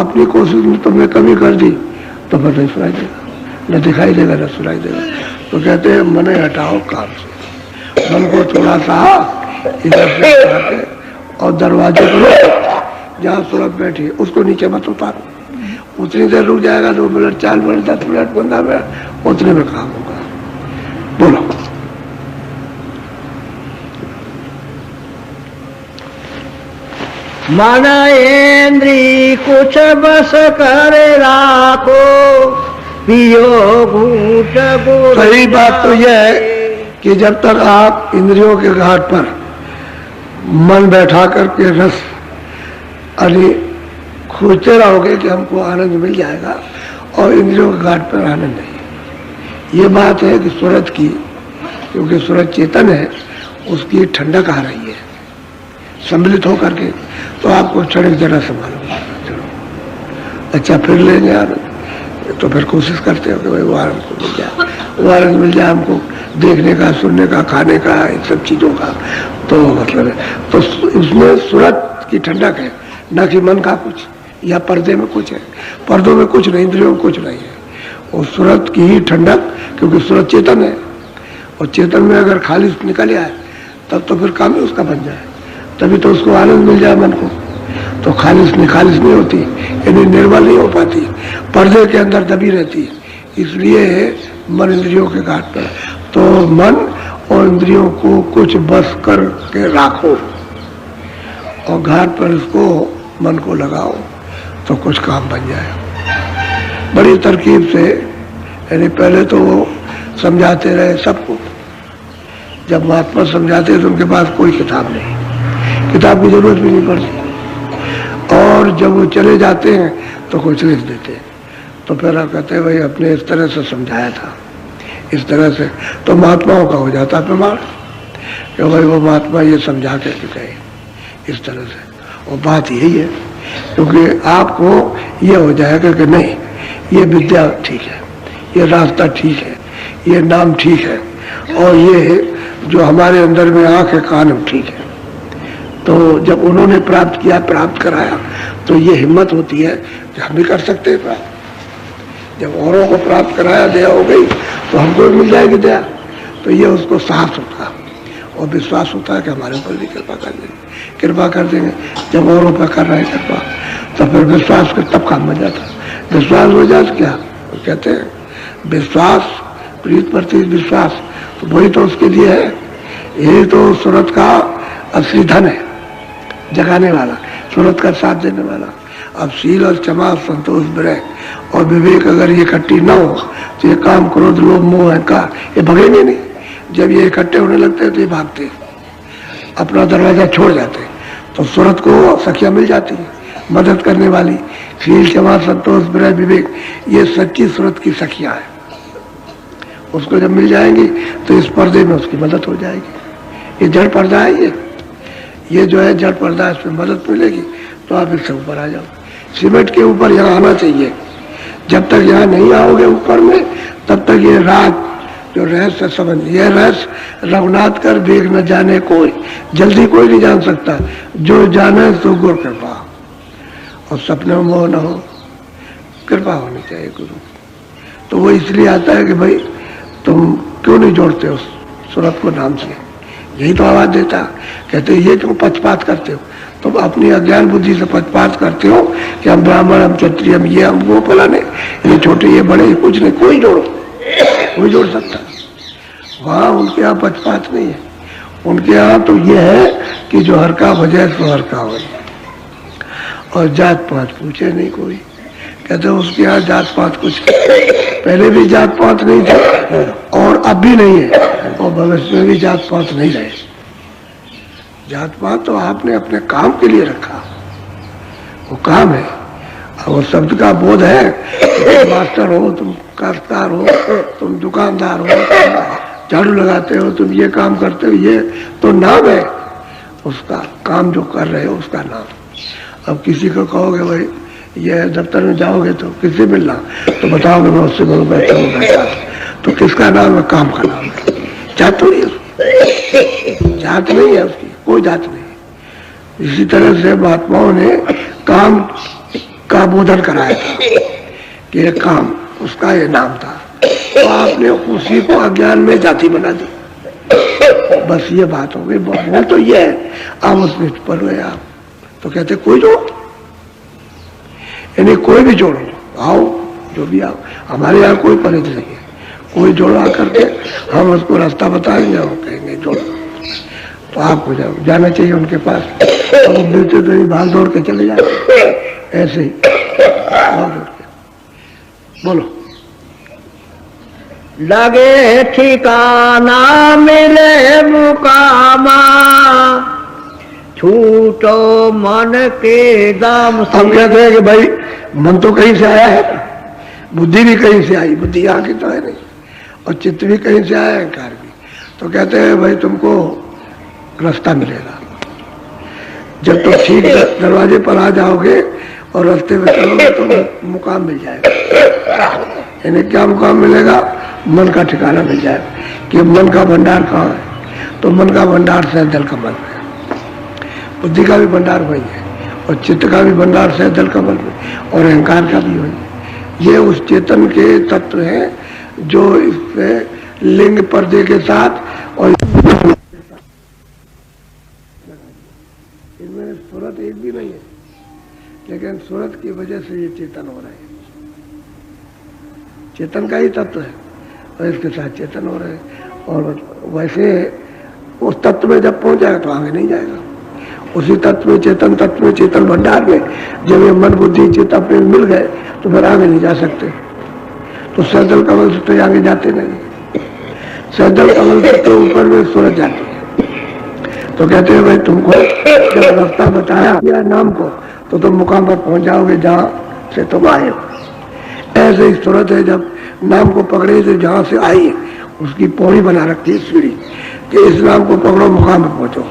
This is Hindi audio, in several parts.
अपनी कोशिश में तुमने कमी कर दी तो फिर नहीं सुनाई देगा, न दिखाई देगा न सुनाई देगा। तो कहते हैं मन हटाओ काम से, मन को थोड़ा सा इधर से हटा के और दरवाजे पर जहाँ सूरत बैठी उसको नीचे मत उतारो, उतनी देर रुक जाएगा, 2 मिनट 4 मिनट 10 मिनट 15 मिनट, उतने में काम होगा। बोलो। मन इंद्री कुछ बस कर राखो, पियो घूट गुड़। सही बात तो यह है कि जब तक आप इंद्रियों के घाट पर मन बैठा करके रस अरे खोजते रहोगे कि हमको आनंद मिल जाएगा, और इंद्रियों के घाट पर आनंद नहीं। ये बात है कि सूरत की, क्योंकि सूरत चेतन है, उसकी ठंडक आ रही है सम्मिलित होकर के, तो आपको क्षणिक जरा संभालो, अच्छा फिर लेंगे आनंद। तो फिर कोशिश करते हो कि भाई वो आनंद को मिल जाए, वो आनंद मिल जाए हमको देखने का, सुनने का, खाने का, इन सब चीज़ों का। तो मतलब है, तो उसमें सूरत की ठंडक है, न कि मन का कुछ या पर्दे में कुछ है। पर्दों में कुछ नहीं, इंद्रियों में कुछ नहीं है, और सूरत की ही ठंडक, क्योंकि सूरत चेतन है, और चेतन में अगर खालिश निकल आए तब तो फिर काम ही उसका बन जाए, तभी तो उसको आनंद मिल जाए मन को। तो खालिश नहीं होती, यानी निर्मल नहीं हो पाती, पर्दे के अंदर दबी रहती है। इसलिए मन इंद्रियों के घाट पर, तो मन और इंद्रियों को कुछ बस कर के राखो और घाट पर इसको मन को लगाओ तो कुछ काम बन जाए। बड़ी तरकीब से, यानी पहले तो वो समझाते रहे सबको। जब महात्मा समझाते तो उनके पास कोई किताब नहीं, किताब की जरूरत भी नहीं पड़ती, और जब वो चले जाते हैं तो कुछ लिख देते हैं। तो फिर आप कहते हैं भाई अपने इस तरह से समझाया था, इस तरह से, तो महात्माओं का हो जाता प्रमाण कि भाई वो महात्मा ये समझा के गए इस तरह से। और बात यही है, क्योंकि आपको ये हो जाएगा कि नहीं, ये विद्या ठीक है, ये रास्ता ठीक है, ये नाम ठीक है, और ये जो हमारे अंदर में आँख है कान ठीक है। तो जब उन्होंने प्राप्त किया, प्राप्त कराया, तो ये हिम्मत होती है कि हम भी कर सकते हैं प्राप्त। जब औरों को प्राप्त कराया, दया हो गई, तो हमको भी मिल जाएगी दया। तो ये उसको साहस होता है और विश्वास होता है कि हमारे ऊपर भी कृपा कर देंगे, कृपा कर देंगे। जब औरों पर कर रहे हैं कृपा, तो फिर विश्वास कर तब काम बन जाता है। विश्वास हो जाए क्या कहते हैं, विश्वास प्रीत प्रति विश्वास, तो वही तो उसके लिए है। यही तो सूरत का असली धन है, जगाने वाला, सूरत का साथ देने वाला। अब शील और क्षमा, संतोष, विरह और विवेक अगर ये इकट्ठी न हो तो ये काम, क्रोध, लोभ, मोह, अहंकार ये भगेंगे नहीं। जब ये इकट्ठे होने लगते हैं तो ये भागते, अपना दरवाजा छोड़ जाते। तो सूरत को सखियां मिल जाती है मदद करने वाली। शील, क्षमा, संतोष, विरह, विवेक, ये सच्ची सूरत की सखियां हैं। उसको जब मिल जाएंगी तो इस पर्दे में उसकी मदद हो जाएगी। ये जड़ पर्दा है, ये जो है जड़ पर्दा, इसमें मदद मिलेगी तो आप इससे ऊपर आ जाओ। सीमेंट के ऊपर यहाँ आना चाहिए। जब तक यहाँ नहीं आओगे ऊपर में, तब तक ये रात जो रहस्य समझ, ये रहस्य रघुनाथ कर देख न जाने कोई, जल्दी कोई नहीं जान सकता। जो जाने तो गुरु कृपा, और सपने में मोह न हो, कृपा होनी चाहिए गुरु। तो वो इसलिए आता है कि भाई तुम क्यों नहीं जोड़ते हो सूरत को नाम से, यही तो आवाज देता। कहते ये क्यों पक्षपात करते हो, तुम अपनी अज्ञान बुद्धि से पक्षपात करते हो कि हम ब्राह्मण, हम क्षत्रिय, हम ये, हम वो फलाने, ये छोटे, ये बड़े, ये कुछ नहीं। कोई जोड़ो, कोई जोड़ सकता। वहाँ उनके यहाँ पक्षपात नहीं है। उनके यहाँ तो ये है कि जो हर का बजाय सो हर का हो, और जात पात पूछे नहीं कोई। कहते उसके यहाँ जात पात कुछ, पहले भी जात पात नहीं थे और अब भी नहीं है, और भविष्य में भी जात पात नहीं रहे। जात पात तो आपने अपने काम के लिए रखा, वो काम है। और वो शब्द का बोध है, तुम मास्टर हो, तुम काश्तकार हो, तुम दुकानदार हो, झाड़ू लगाते हो, तुम ये काम करते हो, ये तो नाम है उसका। काम जो कर रहे हो उसका नाम। अब किसी को कहोगे भाई ये दफ्तर में जाओगे तो किससे मिलना, तो बताओगे मैं उससे मिलूँ, बैठा हूँ, बैठा, तो किसका नाम है, काम का नाम है। जात तो नहीं है, जात नहीं है उसकी, कोई जात नहीं। इसी तरह से महात्माओं ने काम का का बोधन कराया था कि ये काम, उसका ये नाम था, तो आपने उसी को अज्ञान में जाति बना दी। बस ये बात हो गई। वो तो ये है, आप उसमें पढ़ रहे आप तो कहते कोई जोड़ो, यानी कोई भी जोड़ो, आओ जो भी आओ, हमारे यहाँ कोई परहेज नहीं है, कोई जोड़ा करके हम उसको रास्ता बताएंगे और कहेंगे जोड़ो, तो आपको जाना चाहिए उनके पास। अब वो मिलते तो ही भाग दौड़ के चले जाते ऐसे ही भाग दौड़ के। बोलो। लगे ठिकाना मिले मुकामा, छूटो मन के दाम से। हम कहते हैं कि भाई मन तो कहीं से आया है, बुद्धि भी कहीं से आई, बुद्धि यहाँ की तो है नहीं, और चित्त भी कहीं से आया, अहंकार भी। तो कहते हैं भाई तुमको रास्ता मिलेगा जब तुम ठीक दरवाजे पर आ जाओगे और रास्ते में चलोगे तो मुकाम मिल जाएगा। यानी क्या मुकाम मिलेगा? मन का ठिकाना मिल जाएगा कि मन का भंडार कहाँ है। तो मन का भंडार सहजल कमल में, बुद्धि का भी भंडार वही है, और चित्त का भी भंडार सहजल कमल में, और अहंकार का भी वही है। ये उस चेतन के तत्व हैं जो इस लिंग पर्दे के साथ और इनमें सूरत एक भी नहीं है, लेकिन सूरत की वजह से ये चेतन हो रहा है। चेतन का ही तत्व है और इसके साथ चेतन हो रहे हैं। और वैसे उस तत्व में जब पहुंच जाएगा तो आगे नहीं जाएगा। उसी तत्व में, चेतन तत्व में, चेतन भंडार में जब ये मन बुद्धि चित्त अपने मिल गए तो फिर आगे नहीं जा सकते। तो सहजल कमल से तो आगे जाते नहीं, सहजल कमल से तो ऊपर में सूरज जाती है। तो कहते हैं भाई तुमको जब रास्ता बताया या नाम को तो तुम मुकाम पर पहुंच जाओगे जहाँ से तुम आए हो। ऐसे ही सूरत है, जब नाम को पकड़े तो जहाँ से आई उसकी पौड़ी बना रखती है सीढ़ी कि इस नाम को पकड़ो मुकाम पर पहुंचो,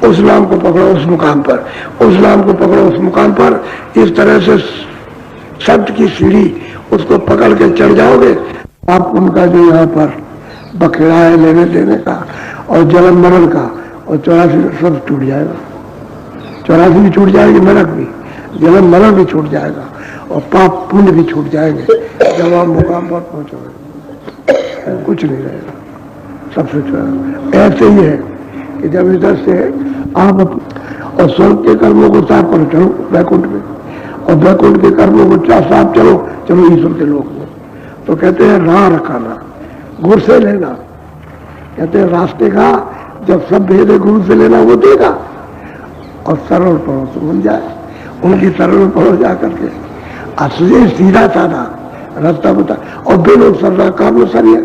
उस नाम को पकड़ो उस मुकाम पर, उस नाम को पकड़ो उस मुकाम पर। इस तरह से शब्द की सीढ़ी उसको पकड़ के चढ़ जाओगे, आप उनका जो यहाँ पर बखेड़ा है लेने देने का और जन्म मरण का और 84 सब छूट जाएगा। 84 भी छूट जाएगी, नरक भी, जन्म मरण भी छूट जाएगा और पाप पुण्य भी छूट जाएंगे। जब आप मुकाम पर पहुंचोगे कुछ नहीं रहेगा, सबसे छोटा। ऐसे ही है कि जब इधर से आप और स्वर्ग के कर्मों को साफ करो, चलो वैकुंठ में, और वैकुंठ के कर्मों को साफ चलो ईश्वर के लोक में। तो कहते हैं राह रखाना, गुरु से लेना। कहते हैं रास्ते का जब सब भेद है गुरु से लेना वो देगा, और सरल पढ़ो तो मिल जाए। उनकी सरल पढ़ो जा करके असली सीधा साधा रास्ता बता, और बिन सरला काम सरिया।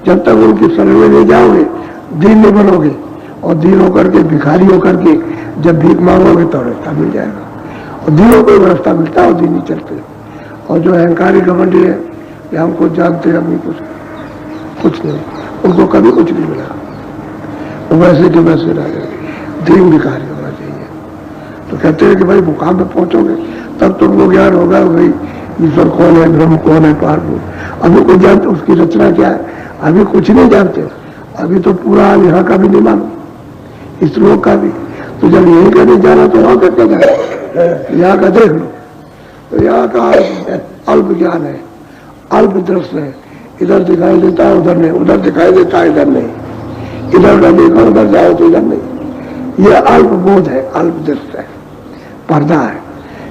जब तक उनकी शरण में नहीं जाओगे दीन नहीं बनोगे, और दीन होकर के भिखारी होकर के जब भीख मांगोगे तो रास्ता मिल जाएगा। और दीनों को रास्ता मिलता है और दीन ही चलते। और जो अहंकारी घमंडी है कि हमको जानते हैं, हम कुछ नहीं, उनको कभी कुछ नहीं मिला, वो वैसे के वैसे रह गए। दीन भिखारी होना चाहिए। तो कहते हैं कि भाई मुकाम पे पहुंचोगे तब तुमको ज्ञान होगा भाई ईश्वर कौन है, ब्रह्म कौन है, पारभूत। अभी कोई जानते उसकी रचना क्या है? अभी कुछ नहीं जानते। अभी तो पूरा यहाँ का भी नहीं मालूम, इस लोक का भी। तो जब यहीं का नहीं जाना तो वहां करके जाए, यहाँ का देख लो। तो यहाँ का अल्प ज्ञान है, अल्प दृष्टि है। इधर दिखाई देता है उधर नहीं, उधर दिखाई देता है इधर नहीं, इधर का देखो उधर जाओ तो इधर नहीं। यह अल्प बोध है, अल्प दृष्टि है, पर्दा है।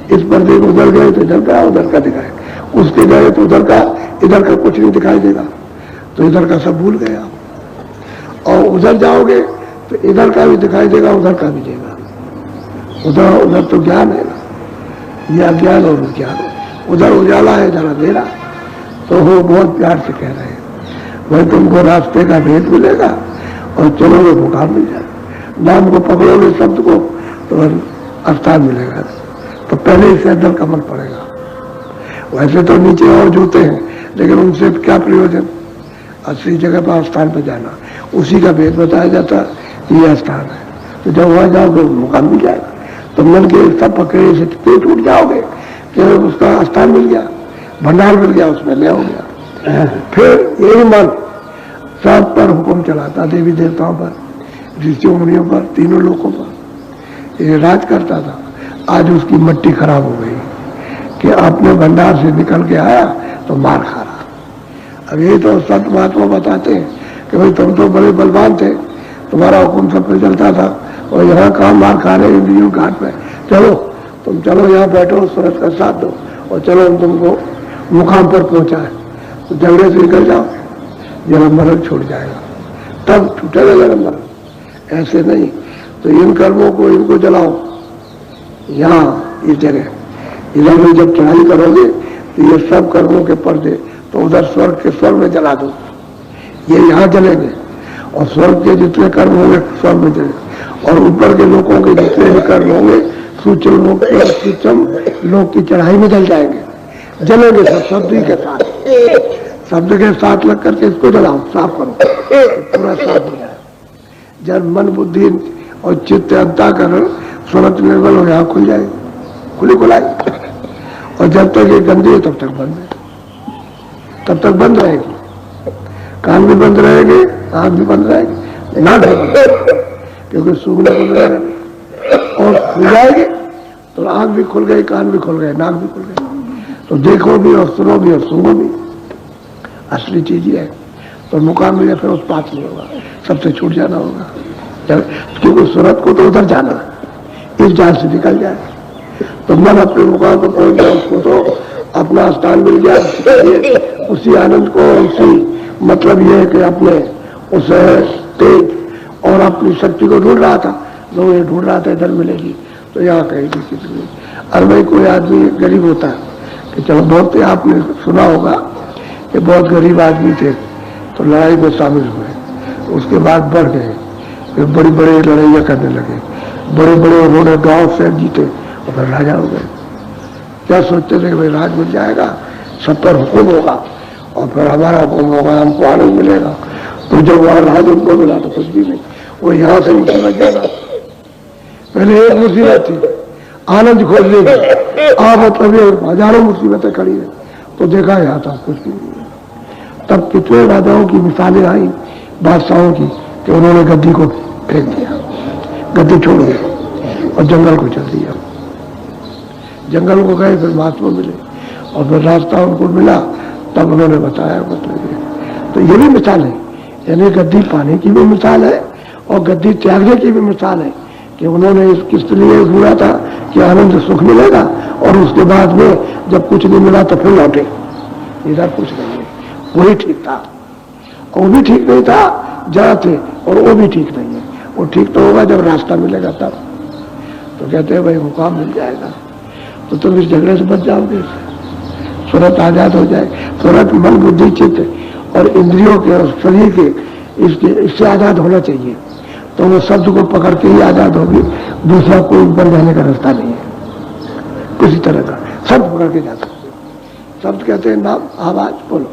इस पर्दे को उधर गए तो इधर का, उधर का दिखाए, उसके गए तो उधर का, इधर का कुछ नहीं दिखाई देगा, तो इधर का सब भूल गए आप। और उधर जाओगे तो इधर का भी दिखाई देगा, उधर का भी देगा। उधर उधर तो ज्ञान है ना, यह अज्ञान और विज्ञान है। उधर उजाला है, इधर अंधेरा। तो वो बहुत प्यार से कह रहे हैं भाई तुमको रास्ते का भेद मिलेगा और चलोगे मुकाम मिल जाएगा। नाम को पकड़ोगे शब्द को तो स्थान मिलेगा। तो पहले ही सहजल कमल पड़ेगा। वैसे तो नीचे और जूते हैं, लेकिन उनसे क्या प्रयोजन? असली जगह पर स्थान पर जाना, उसी का भेद बताया जाता है, यह स्थान है। तो जब वहां जाओगे मुकाम मिल जाएगा। तो मन के सब पकड़े से पेट उठ जाओगे कि उसका स्थान मिल गया, भंडार मिल गया, उसमें ले हो गया। फिर यही मन सब पर हुक्म चलाता, देवी देवताओं पर, ऋषियों मुनियों पर, तीनों लोगों पर ये राज करता था। आज उसकी मट्टी खराब हो गई, कि अपने भंडार से निकल के आया तो मार खा रहा। अब यही तो संत महात्मा बताते हैं कि भाई तुम तो बड़े बलवान थे, तुम्हारा हुक्म सब पे चलता था, और यहाँ कहाँ मार खा रहे इंद्रियों घाट पे। चलो तुम चलो यहाँ बैठो, सूरत का साथ दो और चलो हम तुमको मुकाम पर पहुंचाए। तो झगड़े से निकल जाओ, जन्म मरण छूट जाएगा, तब छूटेगा जन्म मरण। ऐसे नहीं तो इन कर्मों को इनको जलाओ यहाँ इस जगह। इधर में जब चढ़ाई करोगे तो ये सब कर्मों के पर्दे तो उधर स्वर्ग के स्वर्ग में जला दो, ये यहाँ जलेंगे, और स्वर्ग के जितने कर्म होंगे स्वर्ग में जलेंगे, और ऊपर के लोगों के जितने भी कर्म होंगे सूक्ष्म लोग की चढ़ाई में जल जाएंगे, जलेंगे सब शब्द के साथ। शब्द के साथ लग करके इसको जलाओ, साफ करो, पूरा साफ हो जाए। जब मन बुद्धि और चित्त अंतःकरण स्वरत निर्मल हो, यहाँ खुल जाए, खुली खुलाई। और जब तक ये गंदी है तब तक बंद है, तब तक बंद रहेगी। कान भी बंद रहेंगे, आंख भी बंद रहेगी, नाक भी बंद रहेगी, क्योंकि सूंघने को मिलेगा। और खुल जाएगी तो आंख भी खुल गई, कान भी खुल गए, नाक भी खुल गई, तो देखो भी और सुनो भी और सूंघो भी। असली चीज ये है। तो मुकाम मिले फिर उस पास नहीं होगा, सबसे छूट जाना होगा, क्योंकि सूरत को तो उधर जाना है, इस जाल से निकल जाए तो मन अपने मुकाम पर पहुंच जाए, उसको तो अपना स्थान मिल गया। उसी आनंद को, उसी मतलब ये है कि अपने उस तेज और अपनी शक्ति को ढूंढ रहा था, लोग ये ढूंढ रहा था इधर मिलेगी, तो यहाँ कहीं भी किसी नहीं। और भाई कोई आदमी गरीब होता है कि चलो, बहुत आपने सुना होगा कि बहुत गरीब आदमी थे तो लड़ाई में शामिल हुए, उसके बाद बढ़ गए, फिर बड़ी बड़ी लड़ाइयाँ करने लगे, बड़े बड़े उन्होंने गांव से जीते और फिर राजा हो गए। क्या सोचते थे कि भाई राज मिल जाएगा, सब पर हुक्म होगा और फिर हमारा हुक्म होगा, हमको आनंद मिलेगा। तो जब वहां राज उनको मिला तो कुछ भी नहीं, वो यहाँ से मुसीबत जाना। पहले एक मुसीबत थी आनंद खोजने की, मतलब ये हजारों मुसीबतें खड़ी है, तो देखा यहाँ था कुछ भी नहीं। तब कितने राजाओं की मिसालें आई, बादशाहों की, कि उन्होंने गद्दी को फेंक दिया, गद्दी छोड़ दी और जंगल को चल दिया। जंगल को गए, फिर महात्मा मिले और फिर रास्ता उनको मिला, तब उन्होंने बताया। मतलब तो ये भी मिसाल है, यानी गद्दी पाने की भी मिसाल है और गद्दी त्यागने की भी मिसाल है कि उन्होंने किस लिए ढूंढा था कि आनंद सुख मिलेगा, और उसके बाद में जब कुछ नहीं मिला तो फिर लौटे, इधर कुछ नहीं है। वही ठीक था और वो भी ठीक नहीं था जहाँ थे, और वो भी ठीक नहीं है। वो ठीक तो होगा जब रास्ता मिलेगा तब। तो कहते हैं भाई मुकाम मिल जाएगा तो तुम इस झगड़े से बच जाओगे, सूरत आजाद हो जाए। सूरत मन बुद्धि चित्त और इंद्रियों के और शरीर के इससे आजाद होना चाहिए, तो वो शब्द को पकड़ के ही आजाद होगी, दूसरा कोई बन जाने का रास्ता नहीं है किसी तरह का। शब्द पकड़ के जा सकते, शब्द कहते हैं नाम, आवाज, बोलो।